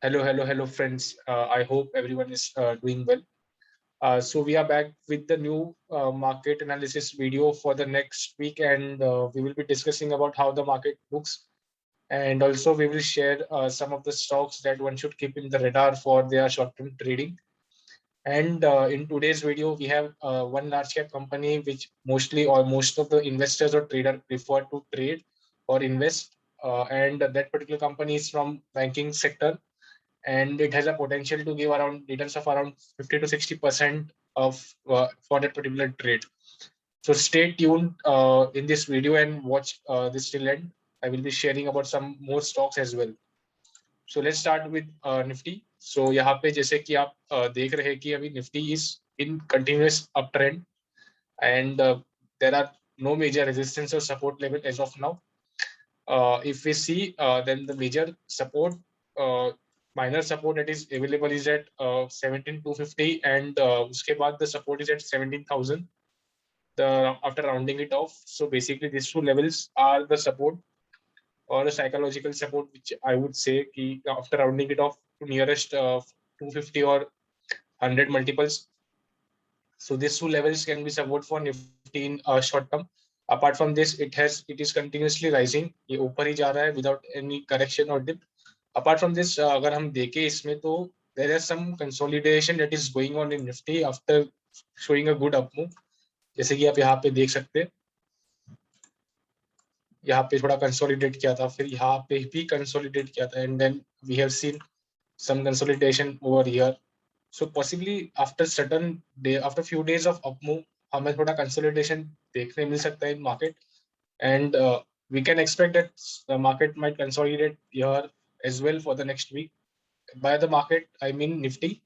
Hello, friends. I hope everyone is doing well. So we are back with the new market analysis video for the next week, and we will be discussing about how the market looks, and also we will share some of the stocks that one should keep in the radar for their short-term trading. And in today's video, we have one large cap company which mostly or most of the investors or trader prefer to trade or invest, and that particular company is from banking sector, and it has a potential to give around returns of around 50 to 60% of for that particular trade. So stay tuned in this video and watch this till end. I will be sharing about some more stocks as well. So let's start with Nifty. So यहाँ पे जैसे कि आप देख रहे हैं कि अभी Nifty is in continuous uptrend, and there are no major resistance or support level as of now. If we see, then the major support, uh, minor support that is available is at 17,250, and उसके बाद the support is at 17,000. After rounding it off, so basically these two levels are the support or a psychological support, which I would say कि after rounding it off to nearest 250 or 100 multiples. So these two levels can be support for Nifty in short term. Apart from this, it is continuously rising. ये ऊपर ही जा रहा है without any correction or dip. Apart from this, अगर हम देखें इसमें तो there is some consolidation that is going on in Nifty after showing a good up move. जैसे कि आप यहाँ पे देख सकते हैं, यहाँ पे थोड़ा कंसोलिडेट किया था, फिर यहाँ पे भी कंसोलिडेट किया था, and then we have seen some consolidation over here. So possibly after certain day, after few days of up move, हमें थोड़ा consolidation देखने मिल सकता है in market, and we can expect that the market might consolidate here as well for the next week. By the market, I mean Nifty.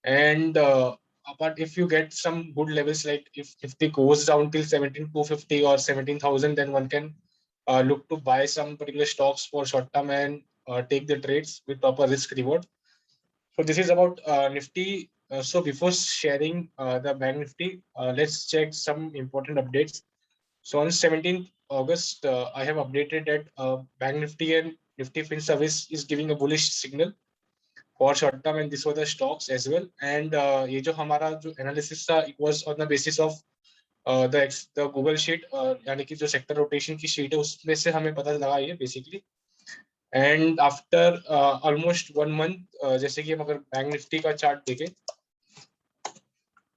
And apart, if you get some good levels, like if they goes down till 17,250 or 17,000, then one can look to buy some particular stocks for short term and take the trades with proper risk reward. So this is about Nifty. So before sharing the Bank Nifty, let's check some important updates. So on 17th August, I have updated that Bank Nifty and Nifty Fin Service is giving a bullish signal for short term, and this was the stocks as well. And ये जो हमारा जो analysis था, it was on the basis of the Google sheet, यानी कि जो sector rotation की sheet है उसमें से हमें पता लगा ये basically. And after almost 1 month, जैसे कि हम अगर बैंक निफ्टी का चार्ट देखें,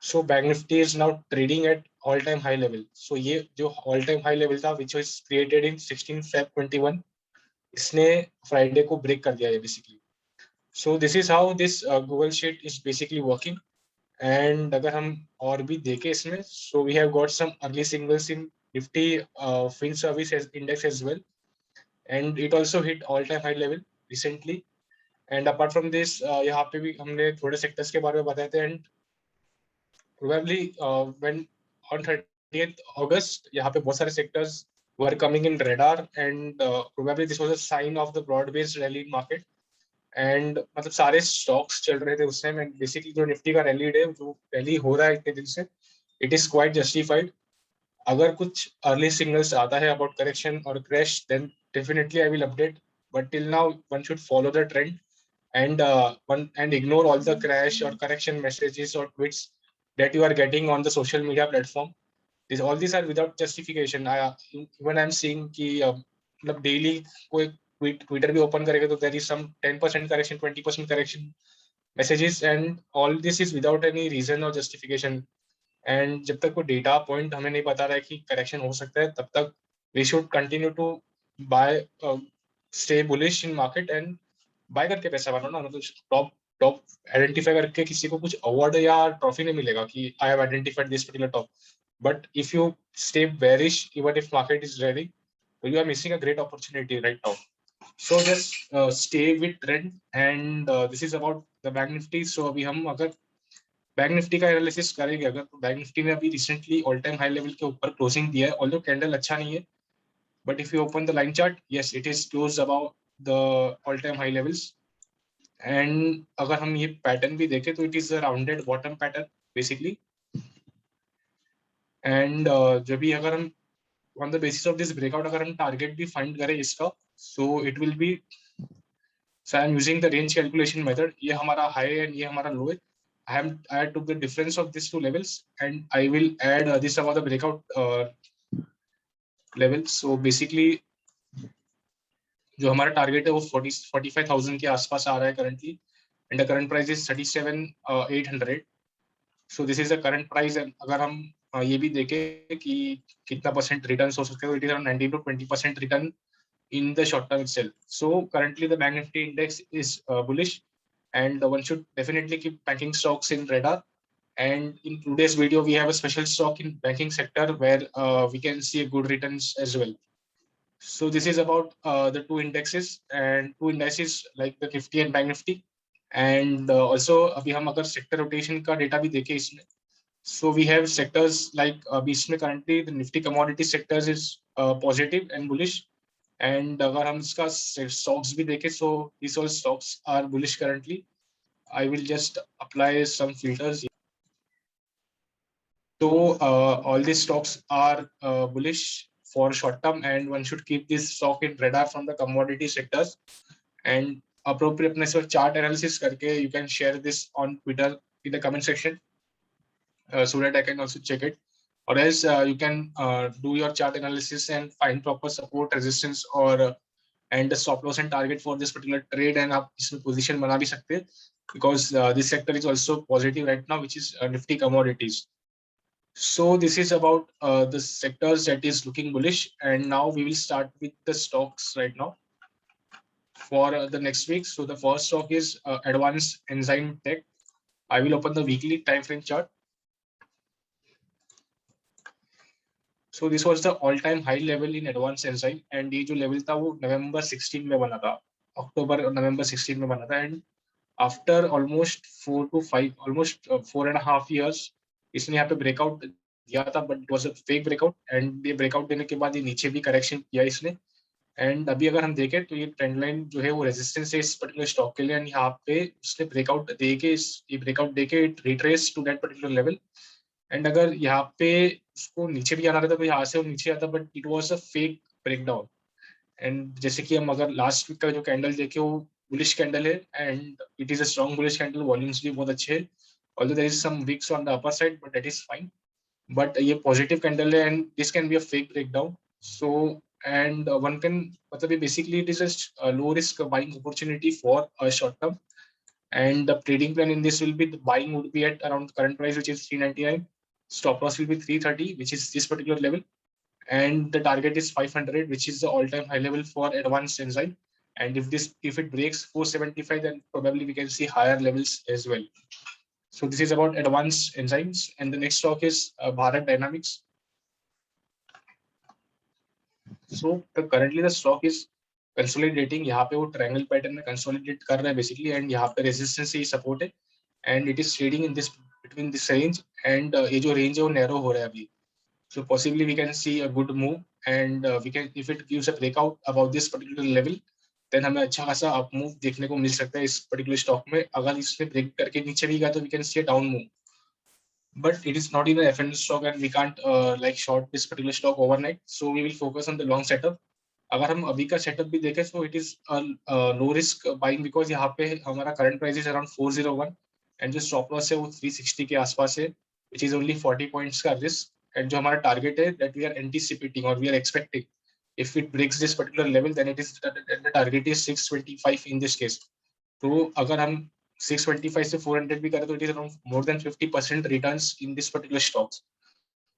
so bank nifty is now trading at all time high level. So ये जो ऑल टाइम हाई लेवल था which was created in 16 Feb 21, इसने फ्राइडे को ब्रेक कर दिया है basically. So this is how this Google sheet is basically working. And अगर हम और भी देखें इसमें, so we have got some early signals in Nifty fin service index as well, and it also hit all time high level recently. And apart from this, यहाँ पे भी हमने थोड़े सेक्टर्स के बारे में बताए थे, and probably when on 30th August यहाँ पे बहुत सारे sectors were coming in radar, and probably this was a sign of the broad based rally in market. And मतलब सारे stocks चल रहे थे उस time, and basically जो निफ्टी का rally है, जो rally हो रहा है इतने दिन से, it is quite justified. अगर कुछ अर्ली सिग्नल्स आता है अबाउट करेक्शन और crash, then definitely I will update. But till now one should follow the trend and ignore all the crash or correction messages or tweets that you are getting on the social media platform. All these are without justification. Even I'm seeing कि मतलब daily कोई Twitter भी open करेगा तो there is some 10% correction, 20% correction messages, and all this is without any reason or justification. And जब तक कोई data point हमें नहीं बता रहा है कि करेक्शन हो सकता है, तब तक we should continue to buy, stay bullish in market, and buy करके पैसा बनाना. मतलब टॉप टॉप आइडेंटिफाई करके किसी को कुछ अवार्ड या ट्रॉफी नहीं मिलेगा कि I have identified this particular top. But if you stay bearish even if market is ready, तो you are missing a great opportunity right now. So just stay with trend, and this is about the bank nifty. So अभी हम अगर bank nifty का analysis करेंगे अगर, तो bank Nifty ने अभी recently all time high level के ऊपर क्लोजिंग दिया है, ऑल्दो कैंडल अच्छा नहीं है. But if you open the line chart, yes it is close about the all time high levels. And अगर हम ये पैटर्न भी देखें तो it is a rounded bottom pattern basically. And जब भी अगर हम on the basis of this breakout अगर हम टारगेट भी फाइंड करें इसका, so it will be So I'm using the range calculation method. ये हमारा high and ये हमारा low है. I took the difference of these two levels and I will add this about the breakout level. So basically जो हमारा target है वो 45,000 के आसपास आ रहा है currently, and the current price is 37,800. So this is the current price. and अगर हम ये भी देखें कि कितना परसेंट रिटर्न हो सकते हैं, it is around 19 to 20% return in the short term itself. So currently the Bank Nifty index is bullish, and one should definitely keep banking stocks in radar. And in today's video, we have a special stock in banking sector where we can see good returns as well. So this is about the two indexes and two indices like the Nifty and Bank Nifty. And also अभी हम अगर sector rotation का data भी देखें इसमें, so we have sectors like अभी इसमें currently the Nifty commodity sectors is positive and bullish. And अगर हम इसका stocks भी देखें, so these all stocks are bullish currently. I will just apply some filters. So all these stocks are bullish for short term, and one should keep this stock in radar from the commodity sectors. And appropriate chart analysis करके you can share this on Twitter in the comment section so that I can also check it. Or else you can do your chart analysis and find proper support, resistance, or and the stop loss and target for this particular trade, and आप इसमें position बना भी सकते हैं, because this sector is also positive right now, which is Nifty commodities. So this is about the sectors that is looking bullish, and now we will start with the stocks right now for the next week. So the first stock is Advanced Enzyme Tech. I will open the weekly time frame chart. So this was the all-time high level in Advanced Enzyme, and ये जो level था वो November 16 में बना था, October और November 16 में बना था, and after almost 4.5 years इसने यहाँ पे breakout दिया था, but it was a fake breakout, and ये breakout देने के बाद ये नीचे भी correction किया इसने. एंड अभी अगर हम देखें तो ये ट्रेंड लाइन जो है वो रेजिस्टेंस है इस पर्टिकुलर स्टॉक के लिए, एंड यहाँ पे उसने ब्रेकआउट देके ये ब्रेकआउट देके retrace to that particular level. And अगर यहाँ पे उसको नीचे भी आना रहता तो यहाँ से वो नीचे आता, but it was a fake breakdown. And जैसे कि हम अगर लास्ट वीक का जो कैंडल देखे वो बुलिश कैंडल है, and it is a strong bullish candle, volumes भी बहुत अच्छे हैं, although there is some wicks on the upper side, but that is fine. But ये पॉजिटिव कैंडल है, and this can be a fake breakdown. So and one can basically it is a low risk buying opportunity for a short term, and the trading plan in this will be the buying would be at around current price, which is 399. Stop loss will be 330, which is this particular level, and the target is 500, which is the all-time high level for Advanced Enzyme. And if it breaks 475, then probably we can see higher levels as well. So this is about Advanced Enzymes, and the next stock is Bharat Dynamics. So currently the stock is consolidating. यहाँ पे वो triangle pattern में consolidate कर रहा है basically, and यहाँ पे resistance से ही support है, and it is trading in this between this range, and ये जो range है वो narrow हो रहा है अभी. So possibly we can see a good move, and we can, if it gives a breakout above this particular level, then हमें अच्छा खासा up move देखने को मिल सकता है इस particular stock में. अगर इसने break करके नीचे भी गया तो we can see a down move. But it is not in an FNO stock, and we can't like short this particular stock overnight. So we will focus on the long setup. अगर हम अभी का setup भी देखें तो it is low risk buying, because यहाँ पे हमारा current price is around 401, and जो स्टॉप लॉस है वो 360 के आसपास है, विच इज ओनली 40 पॉइंट्स का रिस्क. एंड जो हमारा टारगेट है दैट वी आर एंटीसिपेटिंग और we are expecting, if it breaks this particular level then it is the target is 625 in this case. तो अगर हम 625 से 400 भी करें तो it is around more than 50% returns in this particular stocks.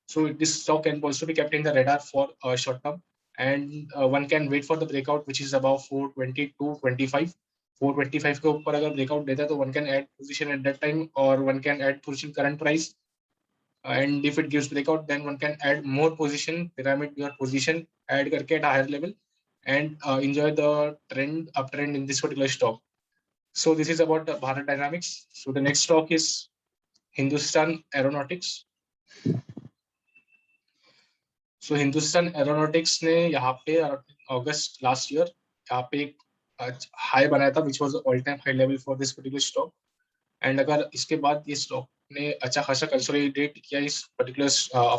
So this stock can also be kept in the radar for short term, and one can wait for the breakout, which is above 422.25. 425 के ऊपर अगर breakout देता है तो one can add position at that time, or one can add position current price, and if it gives breakout then one can add more position, pyramid your position, add करके at a higher level, and enjoy the trend uptrend in this particular stock. So this is about Bharat Dynamics. So the next stock is Hindustan Aeronautics. So Hindustan aeronautics ने यहाँ पे अगस्त last year यहाँ पे एक high बनाया था, which was all time high level for this particular stock. And अगर इसके बाद ये स्टॉक ने अच्छा खासा कंसोलिडेट किया इस पर्टिकुलर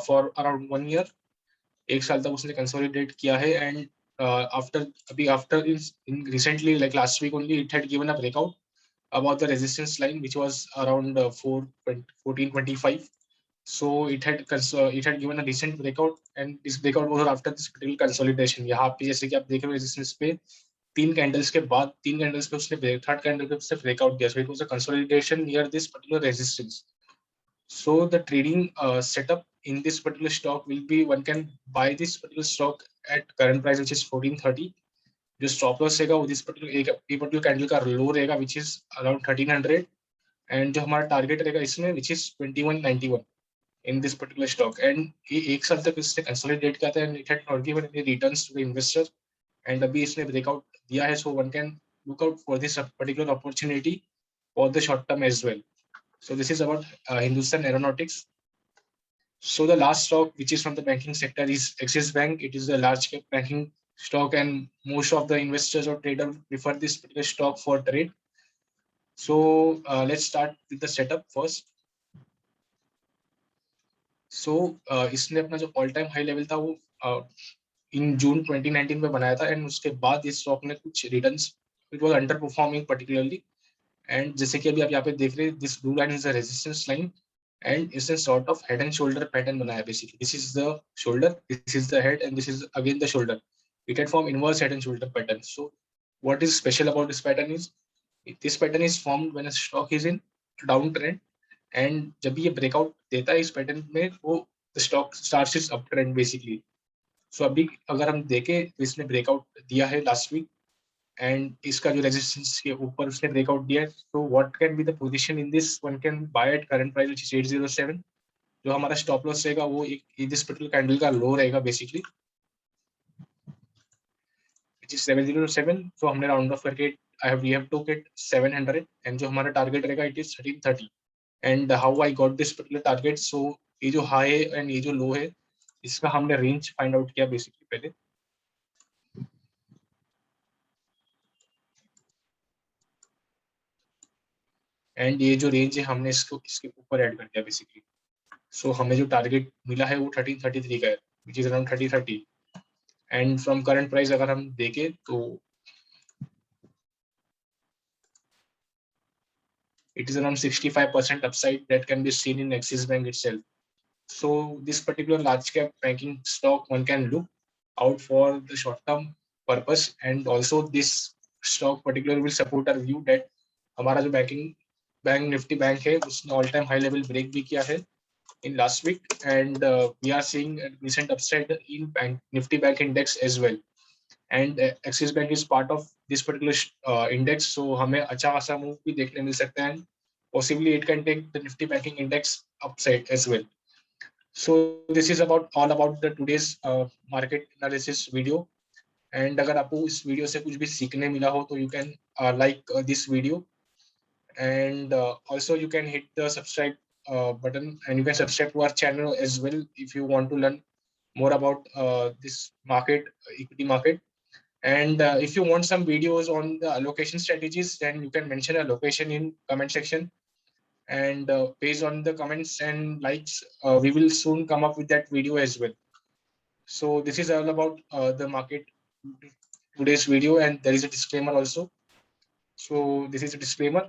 फॉर अराउंड 1 ईयर, 1 साल तक उसने कंसोलिडेट किया है, and after in recently, like last week only, it had given a breakout about the resistance line, which was around 1425. So it had given a recent breakout, and this breakout was after this particular consolidation. यहाँ पे जैसे कि आप देख रहे हो resistance पे तीन कैंडल्स के बाद तीन कैंडल्स पे उसने थर्ड कैंडल पे उसने ब्रेकआउट दिया. So it was a consolidation near this particular resistance. So the trading setup in this particular stock will be, one can buy this particular stock at current price, which is 1430. जो stop loss रहेगा वो this particular candle का लो रहेगा, which is around 1300. And जो हमारा target रहेगा इसमें, which is 2191 in this particular stock. And ये एक साल तक इसने कंसोलिडेट किया था, and it had not given any returns to the investor. And अभी इसने ब्रेकआउट दिया है, so one can look out for this particular opportunity for the short term as well. So this is about Hindustan Aeronautics. So the last stock, which is from the banking sector, is Axis Bank. It is a large cap banking stock, and most of the investors or traders prefer this particular stock for trade. So let's start with the setup first. So इसने अपना जो all time high level था वो इन जून 2019 में बनाया था, and उसके बाद इस स्टॉक ने कुछ returns, it was underperforming particularly. And जैसे कि अभी आप यहाँ पे देख रहे हैं, this blue line is a resistance line, and इसने sort of head and shoulder pattern बनाया. Basically this is the shoulder, this is the head, and this is again the shoulder. It had form inverse head and shoulder pattern. So what is special about this pattern is, this pattern is formed when a stock is in down trend, and जब ये breakout देता है इस pattern में, वो stock starts its up trend basically. So अभी अगर हम देखें तो इसने ब्रेकआउट दिया है लास्ट वीक, एंड इसका जो रेजिस्टेंस के ऊपर उसने ब्रेकआउट दिया है. तो what can be the position in this, one can by at current price which is 807. जो हमारा स्टॉप लॉस रहेगा वो एक दिस पर्टिकुलर कैंडल का लो रहेगा बेसिकली, which is 707. So हमने राउंड ऑफ करके we have took it 700, and जो हमारा टारगेट रहेगा it is 1330. And how I got this particular target, so ये जो हाई है एंड ये जो लो है, इसका हमने रेंज फाइंड आउट किया बेसिकली पहले. एंड ये जो रेंज है हमने इसको इसके ऊपर ऐड कर दिया बेसिकली. सो हमें जो टारगेट मिला है वो 1333 का है, which is around 3030. And from current price अगर हम देखें तो it is around 65% upside that can be seen in Axis Bank itself. So this particular large cap banking stock, one can look out for the short term purpose, and also this stock particularly will support our view that हमारा जो bank Nifty bank है उसने all time high level break भी किया है in last week, and we are seeing a recent upside in bank nifty bank index as well. And Axis Bank is part of this particular index, so हमें अच्छा खासा move भी देखने मिल सकता है, possibly it can take the nifty banking index upside as well. So this is about all about the today's market analysis video. And अगर आपको इस वीडियो से कुछ भी सीखने मिला हो तो you can like this video, and also you can hit the subscribe button, and you can subscribe to our channel as well if you want to learn more about this market, equity market. And if you want some videos on the allocation strategies, then you can mention a location in comment section, and based on the comments and likes, we will soon come up with that video as well. So this is all about the market today's video, and there is a disclaimer also. So this is a disclaimer.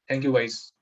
Thank you guys.